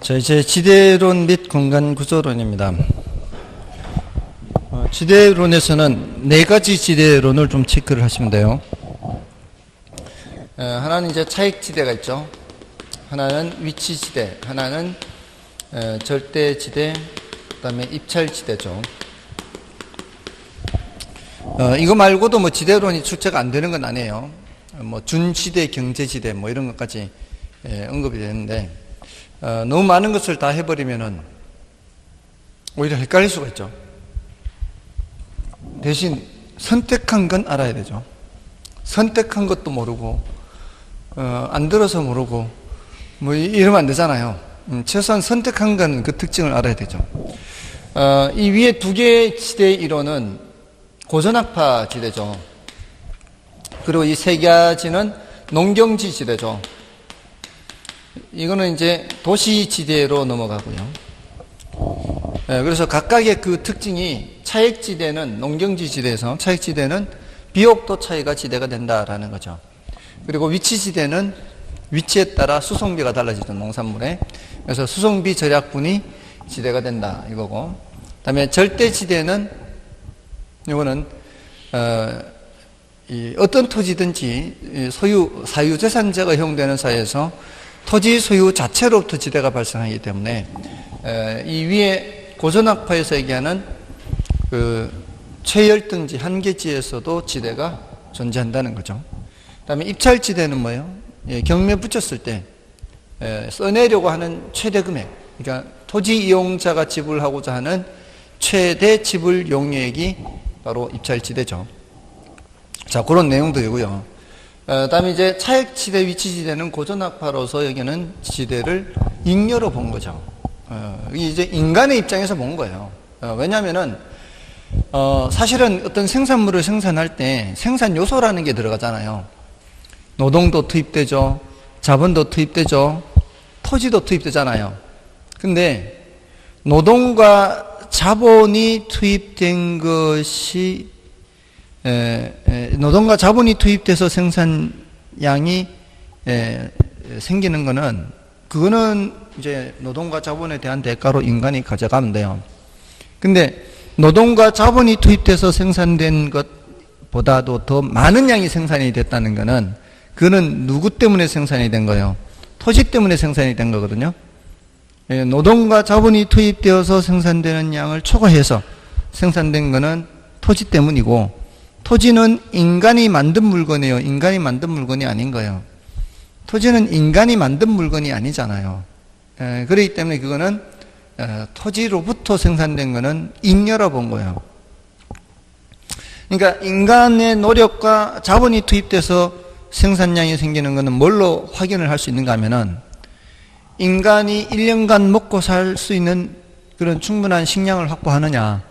자, 이제 지대론 및 공간구조론입니다. 지대론에서는 네 가지 지대론을 좀 체크를 하시면 돼요. 하나는 이제 차익지대가 있죠. 하나는 위치지대, 하나는 절대지대, 그 다음에 입찰지대죠. 이거 말고도 뭐 지대론이 출제가 안 되는 건 아니에요. 뭐 준지대, 경제지대 뭐 이런 것까지 언급이 되는데 너무 많은 것을 다 해버리면은 오히려 헷갈릴 수가 있죠. 대신 선택한 건 알아야 되죠. 선택한 것도 모르고 안 들어서 모르고 뭐 이러면 안 되잖아요. 최소한 선택한 건 그 특징을 알아야 되죠. 이 위에 두 개의 지대 이론은 고전학파 지대죠. 그리고 이 세 가지는 농경지 지대죠. 이거는 이제 도시 지대로 넘어가고요. 그래서 각각의 그 특징이 차익지대는 농경지 지대에서 차익지대는 비옥도 차이가 지대가 된다라는 거죠. 그리고 위치지대는 위치에 따라 수송비가 달라지죠, 농산물에. 그래서 수송비 절약분이 지대가 된다 이거고. 그다음에 절대지대는 이거는 어떤 토지든지 사유재산제가 허용되는 사회에서 토지 소유 자체로부터 지대가 발생하기 때문에 이 위에 고전학파에서 얘기하는 그 최열등지 한계지에서도 지대가 존재한다는 거죠. 그 다음에 입찰지대는 뭐예요? 경매 붙였을 때 써내려고 하는 최대 금액, 그러니까 토지 이용자가 지불하고자 하는 최대 지불 용역이 바로 입찰지대죠. 자, 그런 내용도 되고요. 다음에 이제 차익지대, 위치지대는 고전학파로서 여기는 지대를 잉여로 본 거죠. 이게 이제 인간의 입장에서 본 거예요. 왜냐면은, 사실은 어떤 생산물을 생산할 때 생산 요소라는 게 들어가잖아요. 노동도 투입되죠. 자본도 투입되죠. 토지도 투입되잖아요. 근데 노동과 자본이 투입된 것이 노동과 자본이 투입돼서 생산량이 생기는 거는 그거는 이제 노동과 자본에 대한 대가로 인간이 가져가면 돼요. 근데 노동과 자본이 투입돼서 생산된 것보다도 더 많은 양이 생산이 됐다는 거는 그거는 누구 때문에 생산이 된 거예요? 토지 때문에 생산이 된 거거든요. 노동과 자본이 투입되어서 생산되는 양을 초과해서 생산된 거는 토지 때문이고 토지는 인간이 만든 물건이에요. 인간이 만든 물건이 아닌 거예요. 토지는 인간이 만든 물건이 아니잖아요. 그렇기 때문에 그거는 토지로부터 생산된 거는 잉여라 본 거예요. 그러니까 인간의 노력과 자본이 투입돼서 생산량이 생기는 거는 뭘로 확인을 할 수 있는가 하면은 인간이 1년간 먹고 살 수 있는 그런 충분한 식량을 확보하느냐.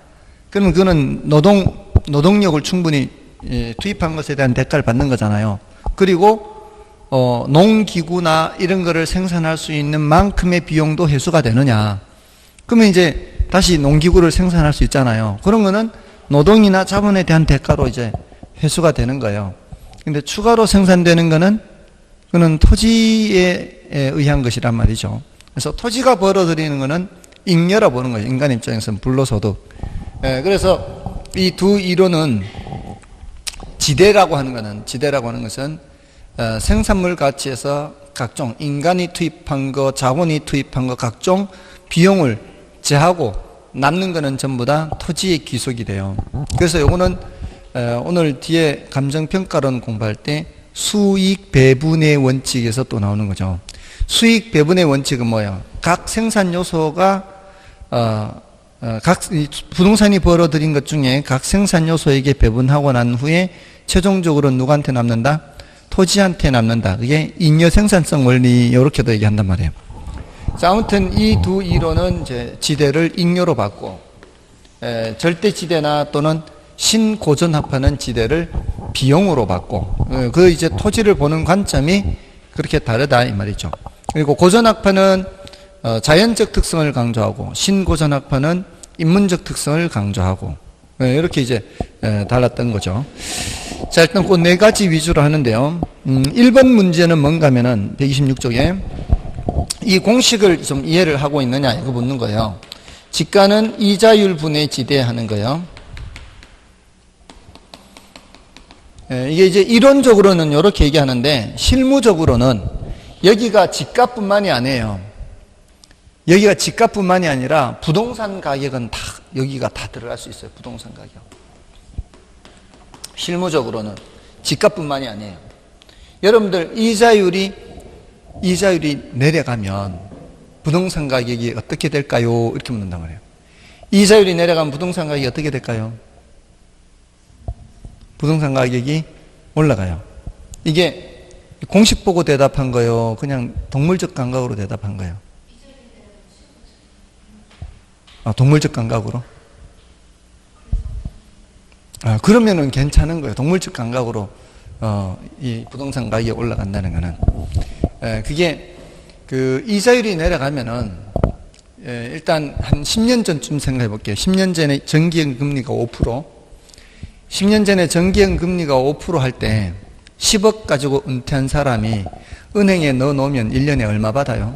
그러면 그거는 노동력을 충분히 투입한 것에 대한 대가를 받는 거잖아요. 그리고 농기구나 이런 거를 생산할 수 있는 만큼의 비용도 회수가 되느냐. 그러면 이제 다시 농기구를 생산할 수 있잖아요. 그런 거는 노동이나 자본에 대한 대가로 이제 회수가 되는 거예요. 근데 추가로 생산되는 거는 그는 토지에 의한 것이란 말이죠. 그래서 토지가 벌어들이는 거는 잉여라 보는 거예요. 인간 입장에서는 불로소득. 그래서 이 두 이론은 지대라고 하는 것은 생산물 가치에서 각종 인간이 투입한 거, 자본이 투입한 거 각종 비용을 제하고 남는 거는 전부 다 토지의 귀속이 돼요. 그래서 요거는 오늘 뒤에 감정평가론 공부할 때 수익 배분의 원칙에서 또 나오는 거죠. 수익 배분의 원칙은 뭐예요? 각 생산 요소가 각 부동산이 벌어들인 것 중에 각 생산 요소에게 배분하고 난 후에 최종적으로 누구한테 남는다? 토지한테 남는다. 그게 잉여 생산성 원리 이렇게도 얘기한단 말이에요. 자, 아무튼 이 두 이론은 이제 지대를 잉여로 받고 절대지대나 또는 신고전학파는 지대를 비용으로 받고 그 이제 토지를 보는 관점이 그렇게 다르다 이 말이죠. 그리고 고전학파는 자연적 특성을 강조하고 신고전학파는 인문적 특성을 강조하고 이렇게 이제 달랐던 거죠. 자, 일단 그 네 가지 위주로 하는데요. 1번 문제는 뭔가 하면은 126쪽에 이 공식을 좀 이해를 하고 있느냐 이거 묻는 거예요. 지가는 이자율 분의 지대하는 거예요. 이게 이제 이론적으로는 이렇게 얘기하는데 실무적으로는 여기가 지가뿐만이 아니에요. 여기가 지가뿐만이 아니라 부동산 가격은 다 여기가 다 들어갈 수 있어요. 부동산 가격. 실무적으로는 지가뿐만이 아니에요. 여러분들 이자율이 내려가면 부동산 가격이 어떻게 될까요? 이렇게 묻는단 말이에요. 이자율이 내려가면 부동산 가격이 어떻게 될까요? 부동산 가격이 올라가요. 이게 공식 보고 대답한 거예요? 그냥 동물적 감각으로 대답한 거예요? 동물적 감각으로? 그러면은 괜찮은 거예요. 동물적 감각으로 이 부동산 가격이 올라간다는 거는. 그게 그 이자율이 내려가면은 일단 한 10년 전쯤 생각해 볼게요. 10년 전에 정기형 금리가 5%, 10년 전에 정기형 금리가 5% 할 때 10억 가지고 은퇴한 사람이 은행에 넣어 놓으면 1년에 얼마 받아요?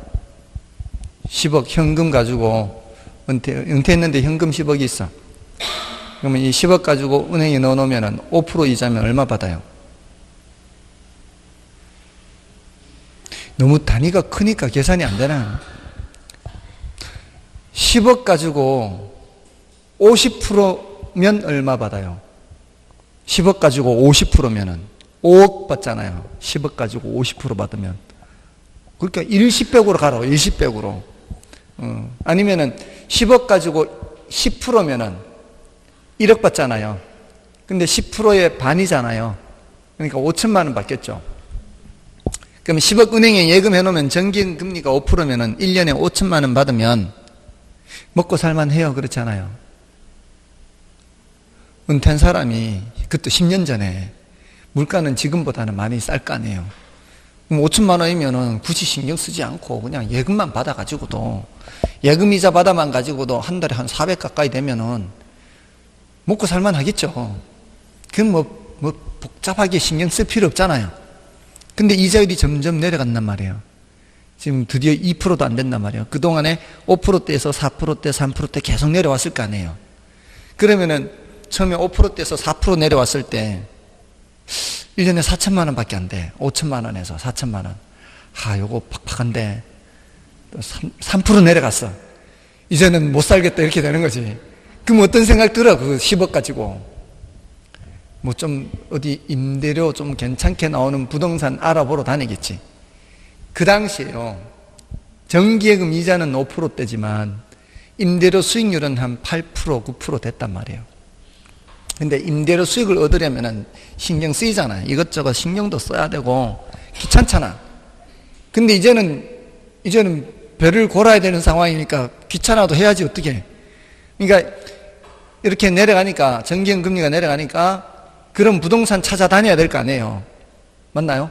10억 현금 가지고 은퇴했는데 현금 10억이 있어. 그러면 이 10억 가지고 은행에 넣어 놓으면 5% 이자면 얼마 받아요? 너무 단위가 크니까 계산이 안 되나? 10억 가지고 50%면 얼마 받아요? 10억 가지고 50%면은 5억 받잖아요. 10억 가지고 50% 받으면. 그러니까 일시백으로 가라고, 일시백으로. 아니면은 10억 가지고 10%면은 1억 받잖아요. 근데 10%의 반이잖아요. 그러니까 5천만 원 받겠죠. 그러면 10억 은행에 예금해 놓으면 정기 금리가 5%면은 1년에 5천만 원 받으면 먹고 살만 해요. 그렇잖아요. 은퇴한 사람이 그것도 10년 전에 물가는 지금보다는 많이 쌀 거 아니에요. 그럼 5천만 원이면은 굳이 신경 쓰지 않고 그냥 예금만 받아가지고도 예금이자 받아만 가지고도 한 달에 한 400 가까이 되면은 먹고 살만 하겠죠. 그건 뭐 복잡하게 신경 쓸 필요 없잖아요. 근데 이자율이 점점 내려간단 말이에요. 지금 드디어 2%도 안 된단 말이에요. 그동안에 5%대에서 4%대, 3%대 계속 내려왔을 거 아니에요. 그러면은 처음에 5%대에서 4% 내려왔을 때 1년에 4천만 원밖에 안 돼. 5천만 원에서 4천만 원. 요거 팍팍한데 3% 내려갔어. 이제는 못 살겠다 이렇게 되는 거지. 그럼 어떤 생각 들어? 그 10억 가지고. 뭐 좀 어디 임대료 좀 괜찮게 나오는 부동산 알아보러 다니겠지. 그 당시에요. 정기예금 이자는 5%대지만 임대료 수익률은 한 8%, 9% 됐단 말이에요. 근데 임대료 수익을 얻으려면 신경 쓰이잖아요. 이것저것 신경도 써야 되고 귀찮잖아. 근데 이제는 배를 골아야 되는 상황이니까 귀찮아도 해야지 어떻게. 그러니까 이렇게 내려가니까 정기형 금리가 내려가니까 그런 부동산 찾아다녀야 될 거 아니에요. 맞나요?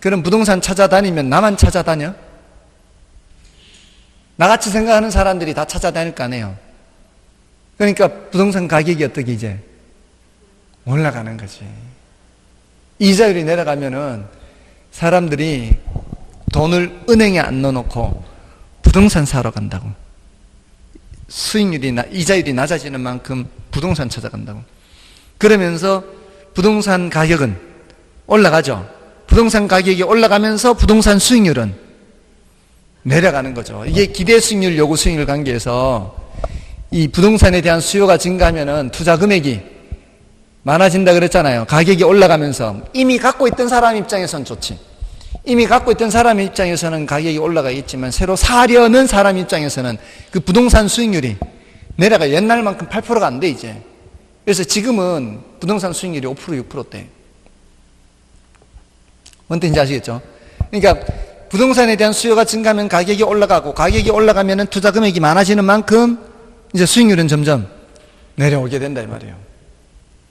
그런 부동산 찾아다니면 나만 찾아다녀? 나같이 생각하는 사람들이 다 찾아다닐 거 아니에요. 그러니까 부동산 가격이 어떻게 이제 올라가는 거지. 이자율이 내려가면은 사람들이 돈을 은행에 안 넣어놓고 부동산 사러 간다고. 이자율이 낮아지는 만큼 부동산 찾아간다고. 그러면서 부동산 가격은 올라가죠. 부동산 가격이 올라가면서 부동산 수익률은 내려가는 거죠. 이게 기대 수익률, 요구 수익률 관계에서 이 부동산에 대한 수요가 증가하면은 투자 금액이 많아진다 그랬잖아요. 가격이 올라가면서. 이미 갖고 있던 사람 입장에서는 좋지. 이미 갖고 있던 사람 입장에서는 가격이 올라가겠지만 새로 사려는 사람 입장에서는 그 부동산 수익률이 내려가. 옛날만큼 8%가 안 돼 이제. 그래서 지금은 부동산 수익률이 5%, 6%대. 뭔 뜻인지 아시겠죠? 그러니까 부동산에 대한 수요가 증가하면 가격이 올라가고, 가격이 올라가면 투자 금액이 많아지는 만큼 이제 수익률은 점점 내려오게 된다 이 말이에요.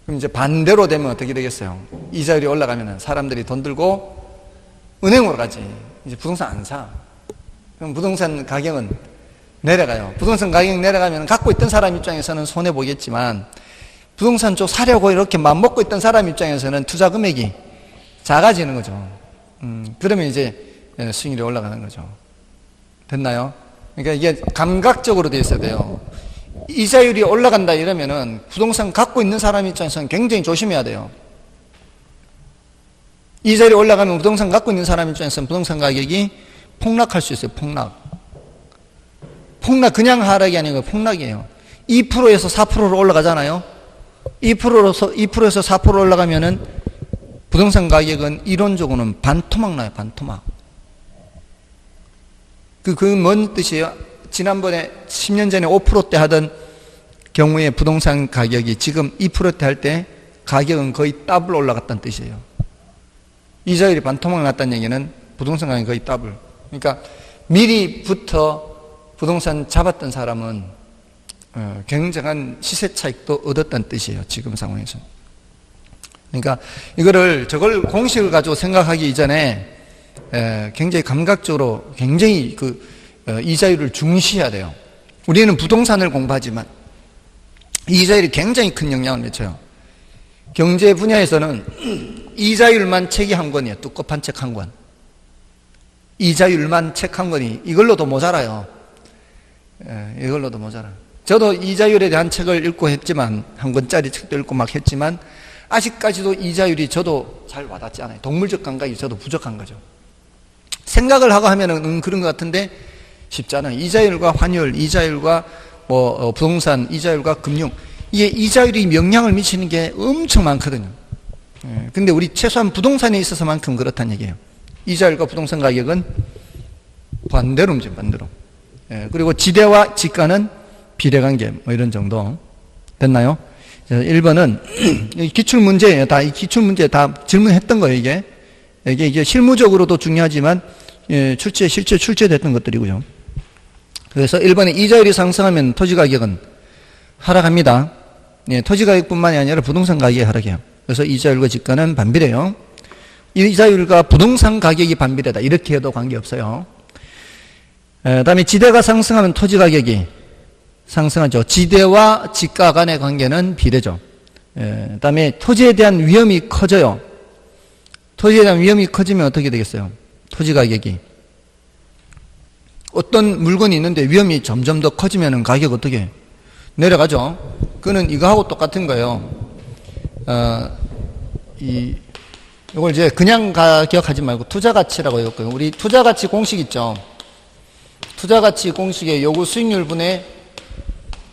그럼 이제 반대로 되면 어떻게 되겠어요? 이자율이 올라가면 사람들이 돈 들고 은행으로 가지. 이제 부동산 안 사. 그럼 부동산 가격은 내려가요. 부동산 가격이 내려가면 갖고 있던 사람 입장에서는 손해 보겠지만 부동산 쪽 사려고 이렇게 맘먹고 있던 사람 입장에서는 투자 금액이 작아지는 거죠. 그러면 이제 수익률이 올라가는 거죠. 됐나요? 그러니까 이게 감각적으로 돼 있어야 돼요. 이자율이 올라간다 이러면은 부동산 갖고 있는 사람 입장에서는 굉장히 조심해야 돼요. 이자율이 올라가면 부동산 갖고 있는 사람 입장에서는 부동산 가격이 폭락할 수 있어요. 폭락 그냥 하락이 아니고 폭락이에요. 2%에서 4%로 올라가잖아요. 2%에서 4% 올라가면은 부동산 가격은 이론적으로는 반토막 나요. 반토막. 그건 뭔 뜻이에요? 지난번에 10년 전에 5%대 하던 경우에 부동산 가격이 지금 2%대 할 때 가격은 거의 더블 올라갔다는 뜻이에요. 이자율이 반토막 났다는 얘기는 부동산 가격이 거의 더블. 그러니까 미리부터 부동산 잡았던 사람은 굉장한 시세 차익도 얻었다는 뜻이에요. 지금 상황에서. 그러니까 저걸 공식을 가지고 생각하기 이전에 굉장히 감각적으로 굉장히 이자율을 중시해야 돼요. 우리는 부동산을 공부하지만 이자율이 굉장히 큰 영향을 미쳐요. 경제 분야에서는 이자율만 책이 한 권이에요. 두껍한 책 한 권. 이자율만 책 한 권이 이걸로도 모자라요. 이걸로도 모자라요. 저도 이자율에 대한 책을 읽고 했지만, 한 권짜리 책도 읽고 막 했지만 아직까지도 이자율이 저도 잘 와닿지 않아요. 동물적 감각이 저도 부족한 거죠. 생각을 하고 하면은 그런 것 같은데 쉽지 않아요. 이자율과 환율, 이자율과 부동산, 이자율과 금융, 이게 이자율이 영향을 미치는 게 엄청 많거든요. 근데 우리 최소한 부동산에 있어서만큼 그렇다는 얘기예요. 이자율과 부동산 가격은 반대로 움직여요. 반대로. 그리고 지대와 지가는 비례관계, 이런 정도. 됐나요? 1번은 기출문제예요. 이 기출문제 다 질문했던 거예요. 이게 실무적으로도 중요하지만 실제 출제됐던 것들이고요. 그래서 1번에 이자율이 상승하면 토지가격은 하락합니다. 토지가격뿐만이 아니라 부동산 가격이 하락해요. 그래서 이자율과 지가는 반비례요. 이자율과 부동산 가격이 반비례다. 이렇게 해도 관계없어요. 다음에 지대가 상승하면 토지가격이 상승하죠. 지대와 지가 간의 관계는 비례죠. 다음에 토지에 대한 위험이 커져요. 토지에 대한 위험이 커지면 어떻게 되겠어요? 토지 가격이. 어떤 물건이 있는데 위험이 점점 더 커지면 가격 어떻게 내려가죠? 그거는 이거하고 똑같은 거예요. 이걸 이제 그냥 가격하지 말고 투자가치라고 했고요. 우리 투자가치 공식 있죠? 투자가치 공식에 요구 수익률 분의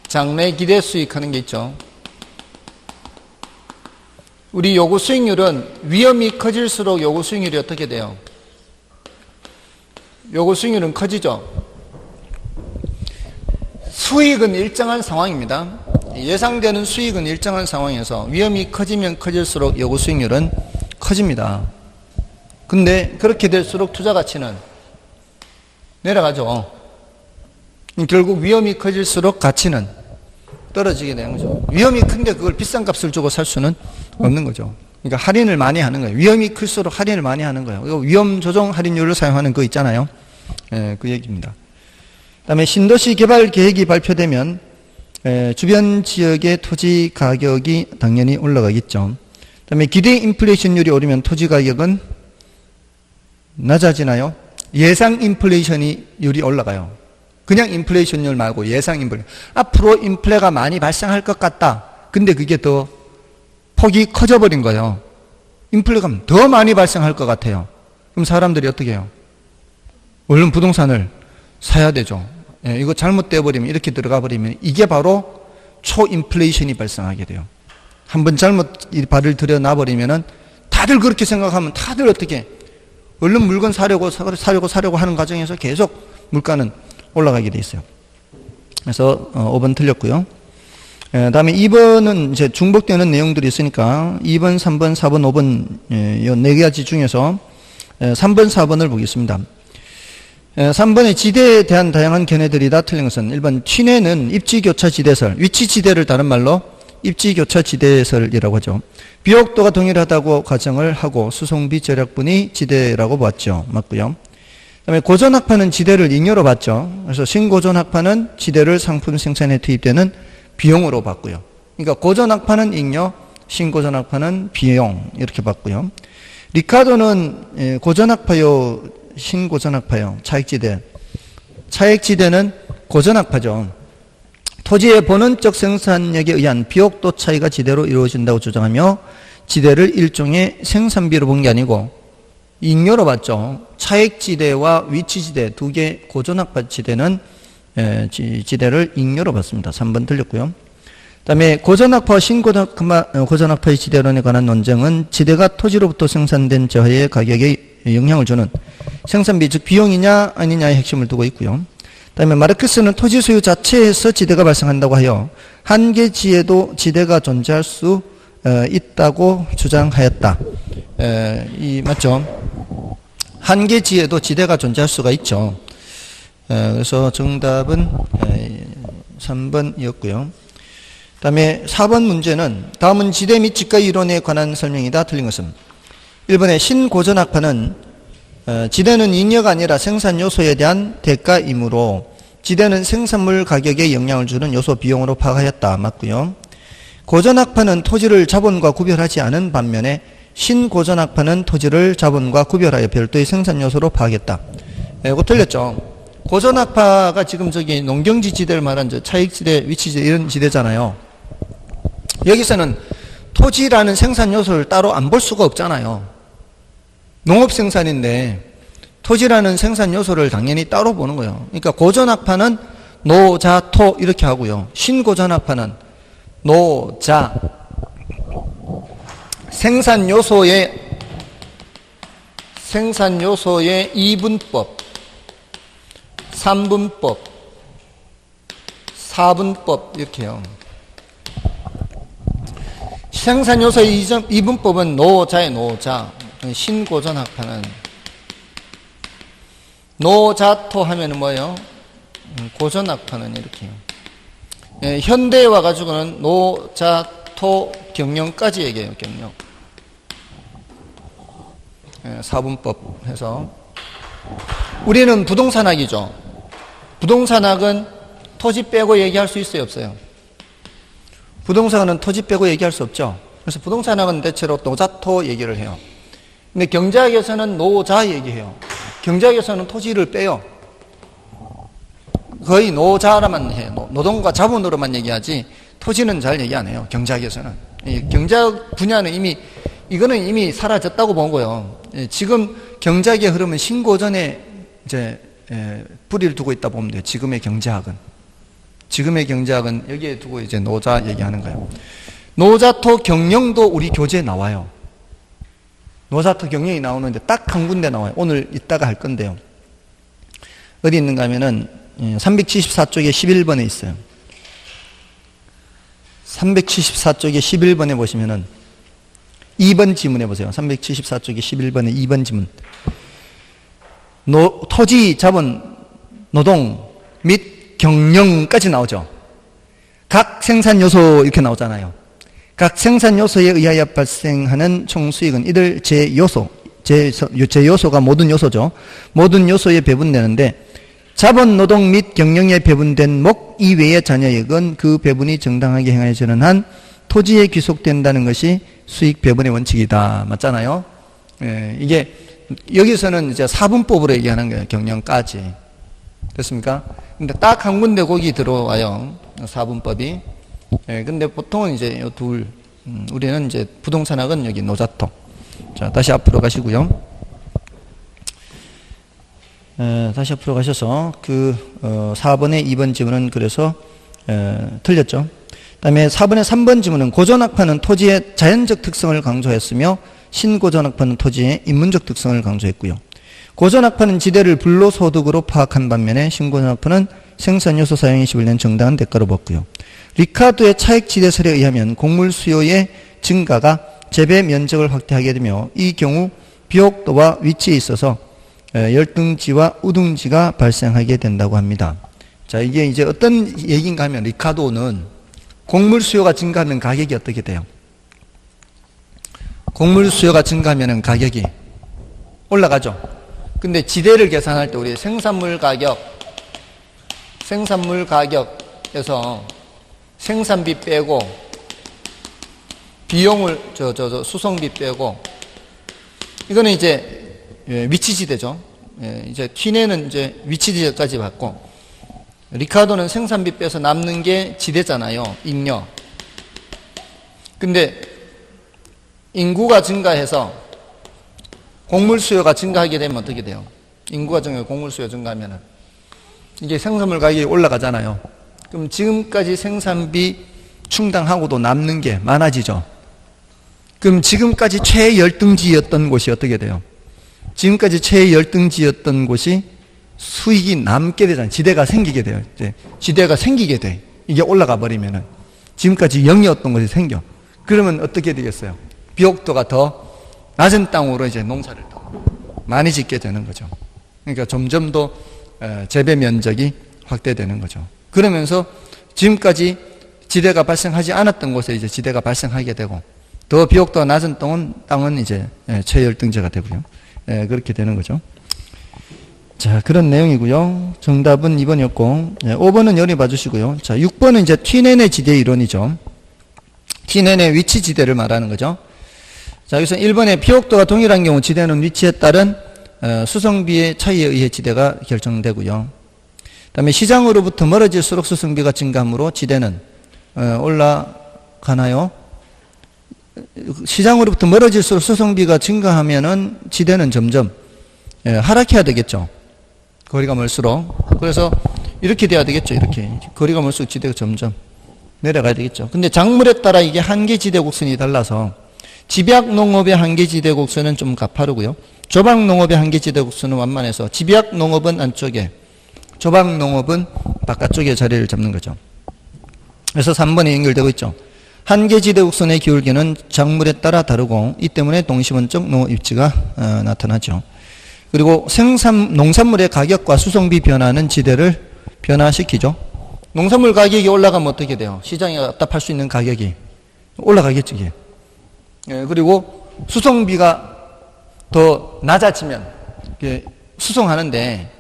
장래 기대 수익 하는 게 있죠. 우리 요구 수익률은 위험이 커질수록 요구 수익률이 어떻게 돼요? 요구 수익률은 커지죠. 수익은 일정한 상황입니다. 예상되는 수익은 일정한 상황에서 위험이 커지면 커질수록 요구 수익률은 커집니다. 근데 그렇게 될수록 투자 가치는 내려가죠. 결국 위험이 커질수록 가치는 떨어지게 되는 거죠. 위험이 큰데 그걸 비싼 값을 주고 살 수는 없는 거죠. 그러니까 할인을 많이 하는 거예요. 위험이 클수록 할인을 많이 하는 거예요. 위험 조정 할인율을 사용하는 거 있잖아요. 그 얘기입니다. 그다음에 신도시 개발 계획이 발표되면 주변 지역의 토지 가격이 당연히 올라가겠죠. 그다음에 기대 인플레이션율이 오르면 토지 가격은 낮아지나요? 예상 인플레이션율이 올라가요. 그냥 인플레이션율 말고 예상 인플레. 앞으로 인플레가 많이 발생할 것 같다. 근데 그게 더 폭이 커져버린 거예요. 인플레가 더 많이 발생할 것 같아요. 그럼 사람들이 어떻게 해요? 얼른 부동산을 사야 되죠. 이거 잘못되어 버리면, 이렇게 들어가 버리면 이게 바로 초인플레이션이 발생하게 돼요. 한번 잘못 발을 들여놔 버리면은 다들 그렇게 생각하면 다들 어떻게 얼른 물건 사려고 하는 과정에서 계속 물가는 올라가게 돼 있어요. 그래서 5번 틀렸고요. 다음에 2번은 이제 중복되는 내용들이 있으니까 2번, 3번, 4번, 5번 이 4가지 중에서 3번, 4번을 보겠습니다. 3번의 지대에 대한 다양한 견해들이 다 틀린 것은 1번 친해는 입지교차지대설, 위치지대를 다른 말로 입지교차지대설이라고 하죠. 비옥도가 동일하다고 가정을 하고 수송비 절약분이 지대라고 봤죠. 맞고요. 그다음에 고전학파는 지대를 잉여로 봤죠. 그래서 신고전학파는 지대를 상품 생산에 투입되는 비용으로 봤고요. 그러니까 고전학파는 잉여, 신고전학파는 비용 이렇게 봤고요. 리카도는 고전학파요, 신고전학파요, 차익지대. 차액지대는 고전학파죠. 토지의 본원적 생산력에 의한 비옥도 차이가 지대로 이루어진다고 주장하며 지대를 일종의 생산비로 본 게 아니고 잉여로 봤죠. 차액지대와 위치지대 두 개 고전학파 지대는 지대를 잉여로 봤습니다. 3번 틀렸고요. 그 다음에 고전학파와 신고전학파의 지대론에 관한 논쟁은 지대가 토지로부터 생산된 저하의 가격에 영향을 주는 생산비 즉 비용이냐 아니냐의 핵심을 두고 있고요. 그 다음에 마르크스는 토지 소유 자체에서 지대가 발생한다고 하여 한계지에도 지대가 존재할 수 있다고 주장하였다. 맞죠? 한계지에도 지대가 존재할 수가 있죠. 그래서 정답은 3번이었고요. 그 다음에 4번 문제는 다음은 지대 및 지가 이론에 관한 설명이다. 틀린 것은 1번의 신고전학파는 지대는 잉여가 아니라 생산 요소에 대한 대가이므로 지대는 생산물 가격에 영향을 주는 요소 비용으로 파악하였다. 맞고요. 고전학파는 토지를 자본과 구별하지 않은 반면에 신고전학파는 토지를 자본과 구별하여 별도의 생산 요소로 파악했다. 이거 틀렸죠. 고전학파가 지금 저기 농경지 지대를 말한 저 차익지대, 위치지대 이런 지대잖아요. 여기서는 토지라는 생산 요소를 따로 안 볼 수가 없잖아요. 농업 생산인데 토지라는 생산 요소를 당연히 따로 보는 거예요. 그러니까 고전학파는 노, 자, 토 이렇게 하고요. 신고전학파는 노, 자, 생산 요소의 이분법, 3분법, 4분법 이렇게요. 생산 요소의 이분법은 노자의 노자, 신고전학파는 노자토 하면은 뭐예요? 고전학파는 이렇게요. 현대에 와가지고는 노자토 경영까지 얘기해요. 경영. 4분법 해서 우리는 부동산학이죠. 부동산학은 토지 빼고 얘기할 수 있어요, 없어요? 부동산은 토지 빼고 얘기할 수 없죠. 그래서 부동산학은 대체로 노자토 얘기를 해요. 근데 경제학에서는 노자 얘기해요. 경제학에서는 토지를 빼요. 거의 노자라만 해요. 노동과 자본으로만 얘기하지 토지는 잘 얘기 안 해요. 경제학에서는. 경제학 분야는 이거는 이미 사라졌다고 본 거예요. 지금 경제학의 흐름은 신고전에 이제 뿌리를 두고 있다 보면 돼요. 지금의 경제학은 여기에 두고 이제 노자 얘기하는 거예요. 노자토 경영도 우리 교재에 나와요. 노자토 경영이 나오는데 딱 한 군데 나와요. 오늘 이따가 할 건데요. 어디 있는가 하면은 374쪽에 11번에 있어요. 374쪽에 11번에 보시면은 2번 지문에 보세요. 374쪽에 11번에 2번 지문. 토지, 자본, 노동 및 경영까지 나오죠. 각 생산 요소 이렇게 나오잖아요. 각 생산 요소에 의하여 발생하는 총 수익은 이들 제요소가 모든 요소죠. 모든 요소에 배분되는데 자본, 노동 및 경영에 배분된 목 이외의 잔여액은 그 배분이 정당하게 행해지는 한 토지에 귀속된다는 것이 수익 배분의 원칙이다. 맞잖아요. 이게 여기서는 이제 4분법으로 얘기하는 거예요. 경영까지. 됐습니까? 근데 딱 한 군데 거기 들어와요. 4분법이. 근데 보통은 이제 요 둘, 우리는 이제 부동산학은 여기 노자토. 자, 다시 앞으로 가시고요. 다시 앞으로 가셔서 4번의 2번 지문은 그래서 틀렸죠. 그 다음에 4번의 3번 지문은 고전학파는 토지의 자연적 특성을 강조했으며 신고전학파는 토지의 인문적 특성을 강조했고요. 고전학파는 지대를 불로소득으로 파악한 반면에 신고전학파는 생산요소 사용이 시불된 정당한 대가로 봤고요. 리카르도의 차액지대설에 의하면 곡물 수요의 증가가 재배 면적을 확대하게 되며 이 경우 비옥도와 위치에 있어서 열등지와 우등지가 발생하게 된다고 합니다. 자, 이게 이제 어떤 얘기인가 하면 리카르도는 곡물 수요가 증가하면 가격이 어떻게 돼요? 곡물 수요가 증가하면 가격이 올라가죠. 근데 지대를 계산할 때 우리 생산물 가격에서 생산비 빼고 비용을 수송비 빼고 이거는 이제 위치지대죠. 이제 튀네는 이제 위치 지대까지 받고, 리카르도는 생산비 빼서 남는 게 지대잖아요. 잉여. 근데 인구가 증가해서 곡물 수요가 증가하게 되면 어떻게 돼요? 인구가 증가해서 곡물 수요가 증가하면은 이게 생산물 가격이 올라가잖아요. 그럼 지금까지 생산비 충당하고도 남는 게 많아지죠. 그럼 지금까지 최열등지였던 곳이 어떻게 돼요? 지금까지 최열등지였던 곳이 수익이 남게 되잖아요. 지대가 생기게 돼요. 이제 지대가 생기게 돼. 이게 올라가 버리면은 지금까지 0이었던 것이 생겨. 그러면 어떻게 되겠어요? 비옥도가 더 낮은 땅으로 이제 농사를 더 많이 짓게 되는 거죠. 그러니까 점점 더 재배 면적이 확대되는 거죠. 그러면서 지금까지 지대가 발생하지 않았던 곳에 이제 지대가 발생하게 되고, 더 비옥도가 낮은 땅은 이제 최열등지가 되고요. 그렇게 되는 거죠. 자, 그런 내용이고요. 정답은 2번이었고, 5번은 열이 봐주시고요. 자, 6번은 이제 튀네네 지대 이론이죠. 튀네네 위치 지대를 말하는 거죠. 자, 여기서 1번에 비옥도가 동일한 경우 지대는 위치에 따른 수성비의 차이에 의해 지대가 결정되고요. 그 다음에 시장으로부터 멀어질수록 수성비가 증가하므로 지대는 올라가나요? 시장으로부터 멀어질수록 수성비가 증가하면은 지대는 점점 하락해야 되겠죠. 거리가 멀수록. 그래서 이렇게 돼야 되겠죠. 이렇게 거리가 멀수록 지대가 점점 내려가야 되겠죠. 근데 작물에 따라 이게 한계 지대 곡선이 달라서 집약 농업의 한계 지대 곡선은 좀 가파르고요. 조박 농업의 한계 지대 곡선은 완만해서 집약 농업은 안쪽에, 조박 농업은 바깥쪽에 자리를 잡는 거죠. 그래서 3번에 연결되고 있죠. 한계 지대 곡선의 기울기는 작물에 따라 다르고 이 때문에 동시원적 농업 입지가 나타나죠. 그리고 농산물의 가격과 수송비 변화는 지대를 변화시키죠. 농산물 가격이 올라가면 어떻게 돼요? 시장에 갖다 팔 수 있는 가격이 올라가겠죠. 이게. 그리고 수송비가 더 낮아지면 수송하는데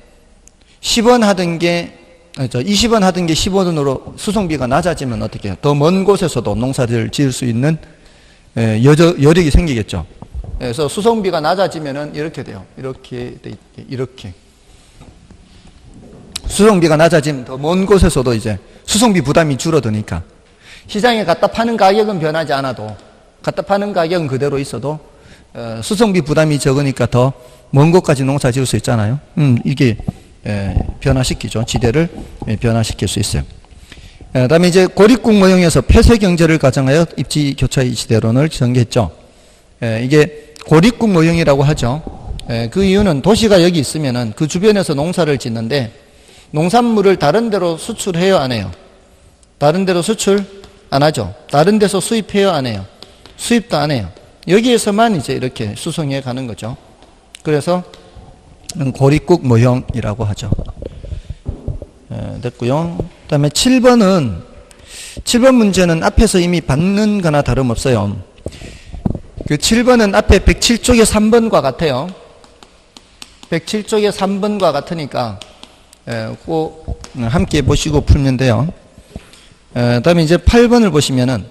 10원 하던 게 20원 하던 게 15원으로 수송비가 낮아지면 어떻게 해요? 더 먼 곳에서도 농사를 지을 수 있는 여력이 생기겠죠. 그래서 수송비가 낮아지면은 이렇게 돼요. 이렇게. 수송비가 낮아지면 더 먼 곳에서도 이제 수송비 부담이 줄어드니까 시장에 갖다 파는 가격은 변하지 않아도, 갖다 파는 가격은 그대로 있어도 수송비 부담이 적으니까 더 먼 곳까지 농사 지을 수 있잖아요. 이게 변화시키죠. 지대를 변화시킬 수 있어요. 그다음에 이제 고립국 모형에서 폐쇄 경제를 가정하여 입지 교차의 지대론을 전개했죠. 이게 고립국 모형이라고 하죠. 그 이유는 도시가 여기 있으면은 그 주변에서 농사를 짓는데 농산물을 다른 데로 수출해요, 안 해요? 다른 데로 수출 안 하죠. 다른 데서 수입해요, 안 해요? 수입도 안 해요. 여기에서만 이제 이렇게 수송해 가는 거죠. 그래서 고립국 모형이라고 하죠. 됐고요. 그 다음에 7번 문제는 앞에서 이미 받는 거나 다름없어요. 그 7번은 앞에 107쪽의 3번과 같아요. 107쪽의 3번과 같으니까 꼭 함께 보시고 풀면 돼요. 그 다음에 이제 8번을 보시면은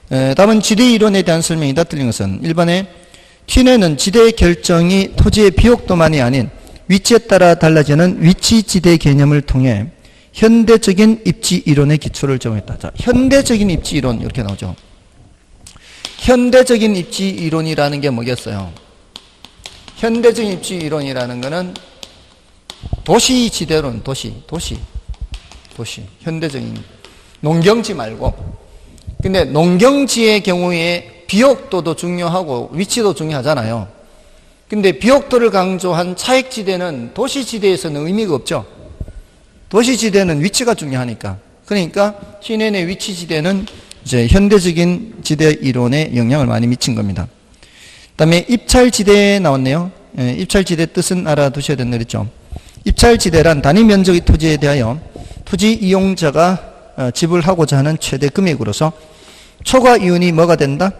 답은 지대 이론에 대한 설명이다. 틀린 것은 1번에 튀네는 지대 결정이 토지의 비옥도만이 아닌 위치에 따라 달라지는 위치지대 개념을 통해 현대적인 입지 이론의 기초를 정했다. 자, 현대적인 입지 이론 이렇게 나오죠. 현대적인 입지 이론이라는 게 뭐겠어요? 현대적인 입지 이론이라는 거는 도시지대론, 도시. 현대적인 농경지 말고. 근데 농경지의 경우에 비옥도도 중요하고 위치도 중요하잖아요. 근데 비옥도를 강조한 차익지대는 도시지대에서는 의미가 없죠. 도시지대는 위치가 중요하니까. 그러니까 튀네네 위치지대는 이제 현대적인 지대 이론에 영향을 많이 미친 겁니다. 그 다음에 입찰지대 나왔네요. 입찰지대 뜻은 알아두셔야 된다 그랬죠. 입찰지대란 단위 면적의 토지에 대하여 토지 이용자가 지불하고자 하는 최대 금액으로서 초과이윤이 뭐가 된다?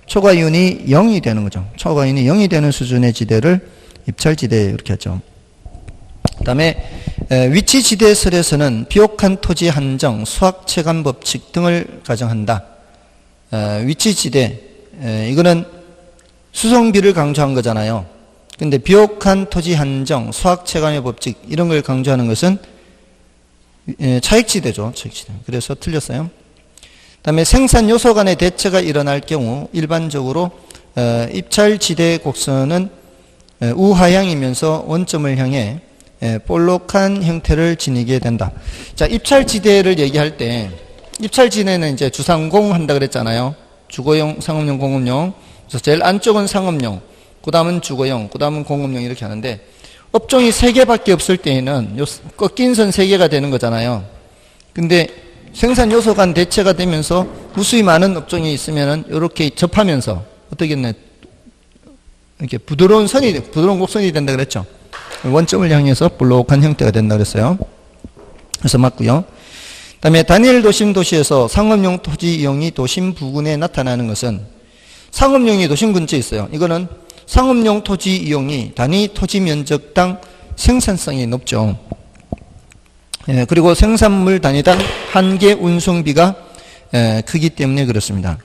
초과이윤이 0이 되는 거죠. 초과이윤이 0이 되는 수준의 지대를 입찰지대 이렇게 하죠. 그 다음에 위치지대설에서는 비옥한 토지 한정, 수학체감 법칙 등을 가정한다. 위치지대, 이거는 수송비를 강조한 거잖아요. 근데 비옥한 토지 한정, 수학 체감의 법칙 이런 걸 강조하는 것은 차익지대죠. 차익지대. 그래서 틀렸어요. 그다음에 생산 요소 간의 대체가 일어날 경우 일반적으로 입찰지대 곡선은 우하향이면서 원점을 향해 볼록한 형태를 지니게 된다. 자, 입찰지대를 얘기할 때 입찰지대는 이제 주상공 한다 그랬잖아요. 주거용, 상업용, 공업용. 그래서 제일 안쪽은 상업용, 그 다음은 주거용, 그 다음은 공업용 이렇게 하는데 업종이 3개밖에 없을 때에는 꺾인 선 3개가 되는 거잖아요. 근데 생산 요소 간 대체가 되면서 무수히 많은 업종이 있으면은 이렇게 접하면서 어떻게 했나 이렇게 부드러운 곡선이 된다 그랬죠. 원점을 향해서 볼록한 형태가 된다 그랬어요. 그래서 맞고요. 그다음에 단일 도심 도시에서 상업용 토지 이용이 도심 부근에 나타나는 것은 상업용이 도심 근처에 있어요. 이거는 상업용 토지 이용이 단위 토지 면적당 생산성이 높죠. 그리고 생산물 단위당 한계 운송비가 크기 때문에 그렇습니다.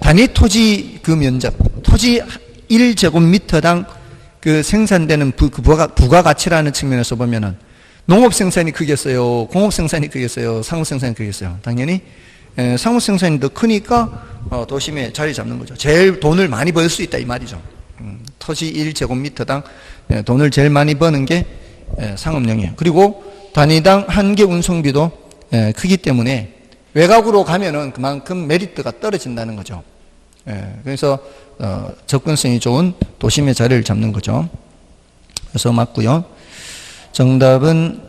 단위 토지 그 면적, 토지 1제곱미터당 그 생산되는 부가가치라는 측면에서 보면은 농업 생산이 크겠어요? 공업 생산이 크겠어요? 상업 생산이 크겠어요? 당연히 상업 생산이 더 크니까 도심에 자리 잡는 거죠. 제일 돈을 많이 벌 수 있다 이 말이죠. 토지 1제곱미터당 돈을 제일 많이 버는 게 상업용이에요. 그리고 단위당 한계 운송비도 크기 때문에 외곽으로 가면은 그만큼 메리트가 떨어진다는 거죠. 그래서 접근성이 좋은 도심의 자리를 잡는 거죠. 그래서 맞고요. 정답은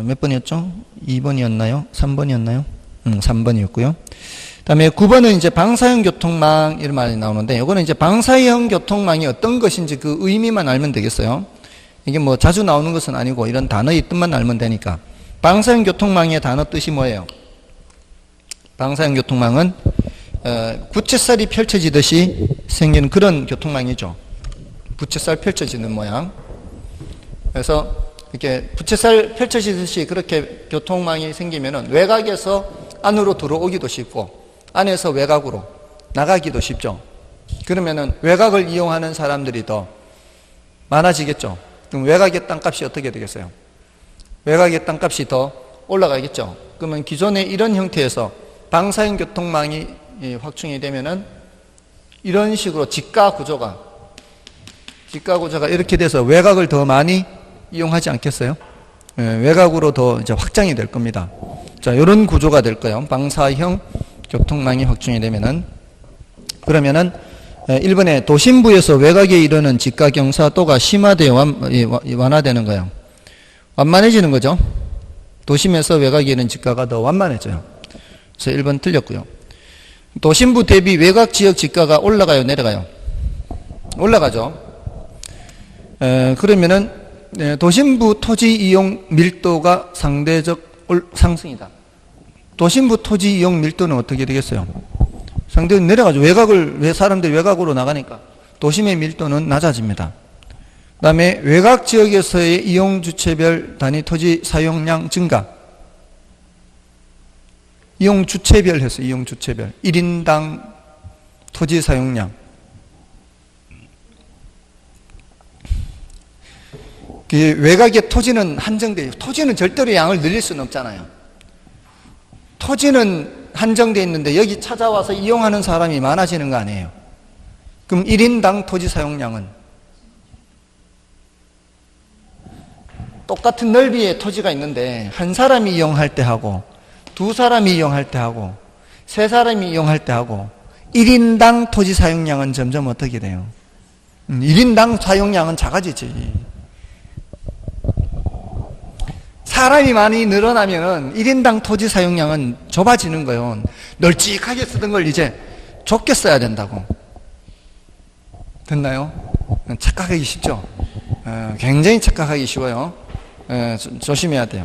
몇 번이었죠? 2번이었나요? 3번이었나요? 3번이었고요. 그다음에 9번은 이제 방사형 교통망 이런 말이 나오는데 이거는 이제 방사형 교통망이 어떤 것인지 그 의미만 알면 되겠어요. 이게 뭐 자주 나오는 것은 아니고 이런 단어의 뜻만 알면 되니까. 방사형 교통망의 단어 뜻이 뭐예요? 방사형 교통망은 부채살이 펼쳐지듯이 생기는 그런 교통망이죠. 부채살 펼쳐지는 모양. 그래서 이렇게 부채살 펼쳐지듯이 그렇게 교통망이 생기면은 외곽에서 안으로 들어오기도 쉽고 안에서 외곽으로 나가기도 쉽죠. 그러면은 외곽을 이용하는 사람들이 더 많아지겠죠. 그럼 외곽의 땅값이 어떻게 되겠어요? 외곽의 땅값이 더 올라가겠죠. 그러면 기존의 이런 형태에서 방사형 교통망이 확충이 되면은 이런 식으로 지가 구조가 이렇게 돼서 외곽을 더 많이 이용하지 않겠어요? 외곽으로 더 이제 확장이 될 겁니다. 자, 이런 구조가 될 거예요. 방사형 교통망이 확충이 되면은. 그러면은 1번에 도심부에서 외곽에 이르는 지가 경사도가 심화되어 완화되는 거예요. 완만해지는 거죠. 도심에서 외곽에 이르는 지가가 더 완만해져요. 그래서 1번 틀렸고요. 도심부 대비 외곽 지역 지가가 올라가요, 내려가요? 올라가죠. 그러면은 도심부 토지 이용 밀도가 상대적 상승이다. 도심부 토지 이용 밀도는 어떻게 되겠어요? 상대적으로 내려가죠. 왜 사람들이 외곽으로 나가니까 도심의 밀도는 낮아집니다. 그 다음에 외곽 지역에서의 이용 주체별 단위 토지 사용량 증가. 이용 주체별 해서 이용 주체별 1인당 토지 사용량. 외곽의 토지는 한정돼요. 토지는 절대로 양을 늘릴 수는 없잖아요. 토지는 한정되어 있는데 여기 찾아와서 이용하는 사람이 많아지는 거 아니에요. 그럼 1인당 토지 사용량은 똑같은 넓이의 토지가 있는데 한 사람이 이용할 때 하고 두 사람이 이용할 때 하고 세 사람이 이용할 때 하고 1인당 토지 사용량은 점점 어떻게 돼요? 1인당 사용량은 작아지지. 사람이 많이 늘어나면은 1인당 토지 사용량은 좁아지는 거예요. 널찍하게 쓰던 걸 이제 좁게 써야 된다고. 됐나요? 착각하기 쉽죠? 굉장히 착각하기 쉬워요. 조심해야 돼요.